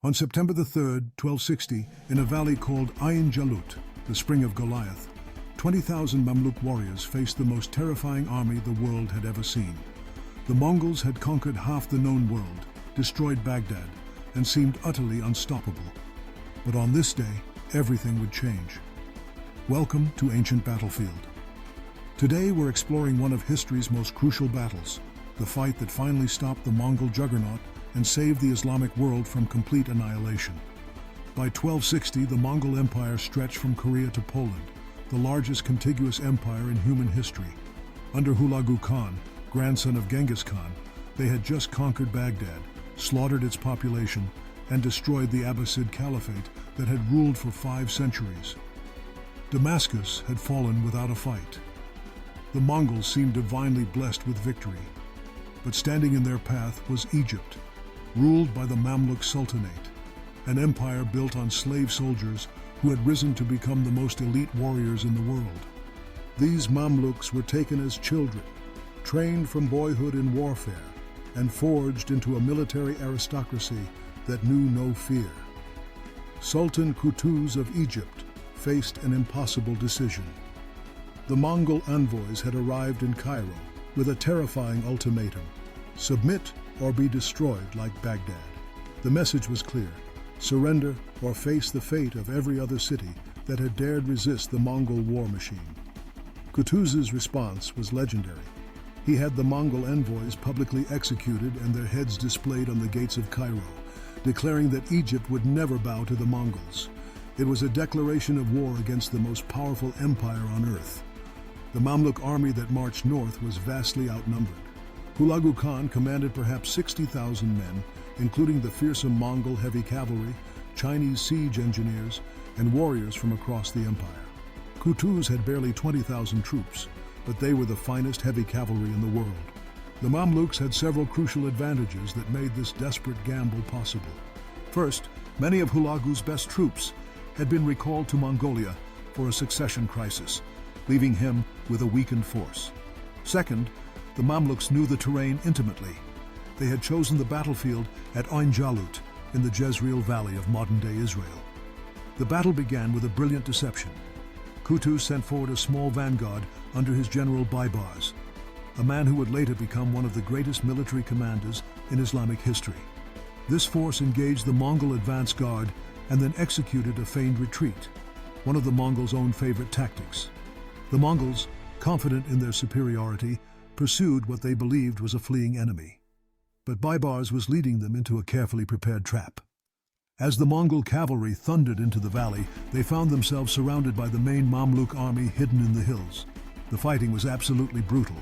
On September the 3rd, 1260, in a valley called Ain Jalut, the spring of Goliath, 20,000 Mamluk warriors faced the most terrifying army the world had ever seen. The Mongols had conquered half the known world, destroyed Baghdad, and seemed utterly unstoppable. But on this day, everything would change. Welcome to Ancient Battlefield. Today we're exploring one of history's most crucial battles, the fight that finally stopped the Mongol juggernaut and saved the Islamic world from complete annihilation. By 1260, the Mongol Empire stretched from Korea to Poland, the largest contiguous empire in human history. Under Hulagu Khan, grandson of Genghis Khan, they had just conquered Baghdad, slaughtered its population, and destroyed the Abbasid Caliphate that had ruled for 5 centuries. Damascus had fallen without a fight. The Mongols seemed divinely blessed with victory. But standing in their path was Egypt, ruled by the Mamluk Sultanate, an empire built on slave soldiers who had risen to become the most elite warriors in the world. These Mamluks were taken as children, trained from boyhood in warfare, and forged into a military aristocracy that knew no fear. Sultan Qutuz of Egypt faced an impossible decision. The Mongol envoys had arrived in Cairo with a terrifying ultimatum: submit or be destroyed like Baghdad. The message was clear: surrender or face the fate of every other city that had dared resist the Mongol war machine. Qutuz's response was legendary. He had the Mongol envoys publicly executed and their heads displayed on the gates of Cairo, declaring that Egypt would never bow to the Mongols. It was a declaration of war against the most powerful empire on earth. The Mamluk army that marched north was vastly outnumbered. Hulagu Khan commanded perhaps 60,000 men, including the fearsome Mongol heavy cavalry, Chinese siege engineers, and warriors from across the empire. Qutuz had barely 20,000 troops, but they were the finest heavy cavalry in the world. The Mamluks had several crucial advantages that made this desperate gamble possible. First, many of Hulagu's best troops had been recalled to Mongolia for a succession crisis, leaving him with a weakened force. Second, the Mamluks knew the terrain intimately. They had chosen the battlefield at Ain Jalut in the Jezreel Valley of modern-day Israel. The battle began with a brilliant deception. Qutuz sent forward a small vanguard under his general Baibars, a man who would later become one of the greatest military commanders in Islamic history. This force engaged the Mongol advance guard and then executed a feigned retreat, one of the Mongols' own favorite tactics. The Mongols, confident in their superiority, pursued what they believed was a fleeing enemy. But Baibars was leading them into a carefully prepared trap. As the Mongol cavalry thundered into the valley, they found themselves surrounded by the main Mamluk army hidden in the hills. The fighting was absolutely brutal.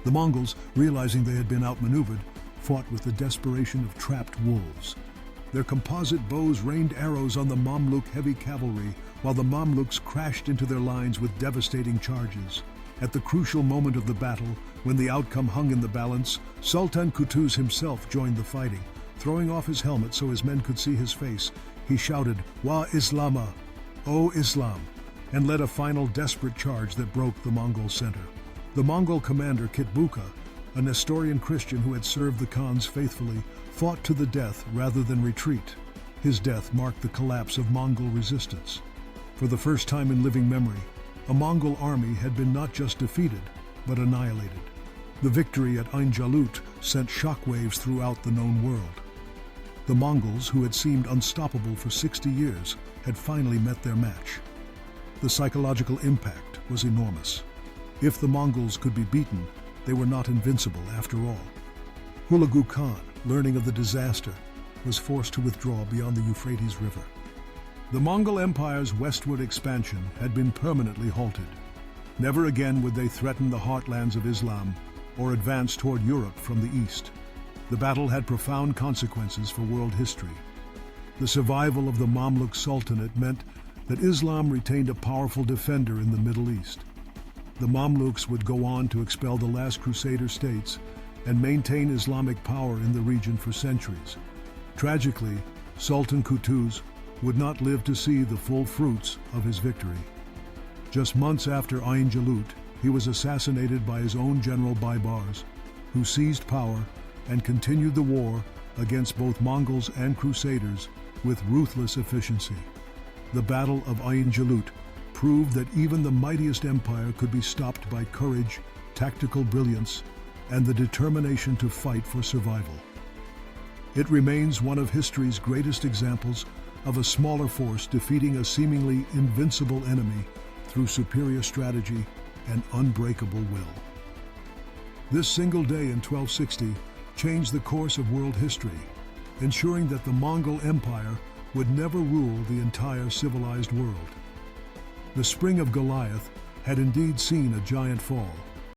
The Mongols, realizing they had been outmaneuvered, fought with the desperation of trapped wolves. Their composite bows rained arrows on the Mamluk heavy cavalry, while the Mamluks crashed into their lines with devastating charges. At the crucial moment of the battle, when the outcome hung in the balance, Sultan Qutuz himself joined the fighting. Throwing off his helmet so his men could see his face, he shouted, "Wa Islama, O Islam," and led a final desperate charge that broke the Mongol center. The Mongol commander Kitbuka, a Nestorian Christian who had served the Khans faithfully, fought to the death rather than retreat. His death marked the collapse of Mongol resistance. For the first time in living memory, a Mongol army had been not just defeated, but annihilated. The victory at Ain Jalut sent shockwaves throughout the known world. The Mongols, who had seemed unstoppable for 60 years, had finally met their match. The psychological impact was enormous. If the Mongols could be beaten, they were not invincible after all. Hulagu Khan, learning of the disaster, was forced to withdraw beyond the Euphrates River. The Mongol Empire's westward expansion had been permanently halted. Never again would they threaten the heartlands of Islam or advance toward Europe from the east. The battle had profound consequences for world history. The survival of the Mamluk Sultanate meant that Islam retained a powerful defender in the Middle East. The Mamluks would go on to expel the last Crusader states and maintain Islamic power in the region for centuries. Tragically, Sultan Qutuz would not live to see the full fruits of his victory. Just months after Ain Jalut, he was assassinated by his own general Baibars, who seized power and continued the war against both Mongols and Crusaders with ruthless efficiency. The Battle of Ain Jalut proved that even the mightiest empire could be stopped by courage, tactical brilliance, and the determination to fight for survival. It remains one of history's greatest examples of a smaller force defeating a seemingly invincible enemy through superior strategy and unbreakable will. This single day in 1260 changed the course of world history, ensuring that the Mongol Empire would never rule the entire civilized world. The spring of Goliath had indeed seen a giant fall,